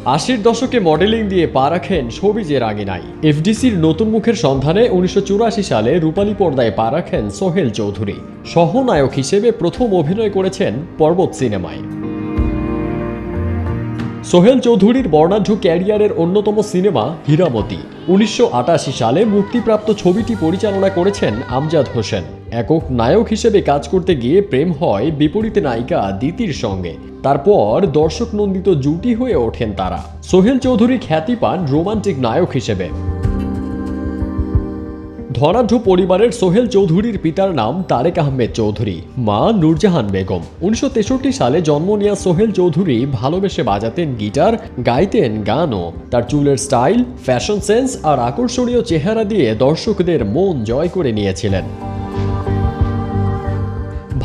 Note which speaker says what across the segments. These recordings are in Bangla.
Speaker 1: ৮০-র দশকে মডেলিং দিয়ে পা রাখেন শোবিজের আঙিনায়। এফডিসির নতুন মুখের সন্ধানে ১৯৮৪ সালে রূপালী পর্দায় পা রাখেন সোহেল চৌধুরী। সহনায়ক হিসেবে প্রথম অভিনয় করেছেন পর্বত সিনেমায়। সোহেল চৌধুরীর বর্ণাঢ্য ক্যারিয়ারের অন্যতম সিনেমা হীরামতি। ১৯৮৮ সালে মুক্তিপ্রাপ্ত ছবিটি পরিচালনা করেছেন আমজাদ হোসেন। একক নায়ক হিসেবে কাজ করতে গিয়ে প্রেম হয় বিপরীত নায়িকা দিতির সঙ্গে। তারপর দর্শক নন্দিত জুটি হয়ে ওঠেন তারা। সোহেল চৌধুরী খ্যাতি পান রোমান্টিক নায়ক হিসেবে। ধনাঢ্য পরিবারের সোহেল চৌধুরীর পিতার নাম তারেক আহমেদ চৌধুরী, মা নূরজাহান বেগম। ১৯৬৩ সালে জন্ম নেওয়া সোহেল চৌধুরী ভালোবেসে বাজাতেন গিটার, গাইতেন গানও। তার চুলের স্টাইল, ফ্যাশন সেন্স আর আকর্ষণীয় চেহারা দিয়ে দর্শকদের মন জয় করে নিয়েছিলেন।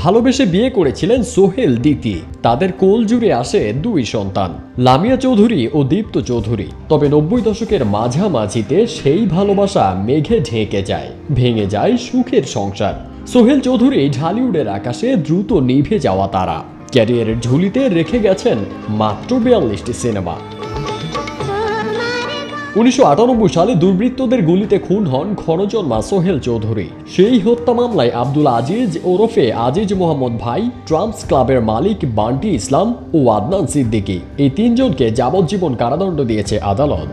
Speaker 1: ভালোবেসে বিয়ে করেছিলেন সোহেল দিতি। তাদের কোল জুড়ে আসে দুই সন্তান, লামিয়া চৌধুরী ও দীপ্ত চৌধুরী। তবে ৯০ দশকের মাঝামাঝিতে সেই ভালোবাসা মেঘে ঢেকে যায়, ভেঙে যায় সুখের সংসার। সোহেল চৌধুরী ঢালিউডের আকাশে দ্রুত নিভে যাওয়া তারা। ক্যারিয়ারের ঝুলিতে রেখে গেছেন মাত্র ৪২টি সিনেমা। ১৯৯৮ সালে দুর্বৃত্তদের গুলিতে খুন হন ক্ষণজন্মা সোহেল চৌধুরী। সেই হত্যা মামলায় আব্দুল আজিজ ওরফে আজিজ মোহাম্মদ ভাই, ট্রাম্পস ক্লাবের মালিক বান্টি ইসলাম ও আদনান সিদ্দিকী, এই তিনজনকে যাবজ্জীবন কারাদণ্ড দিয়েছে আদালত।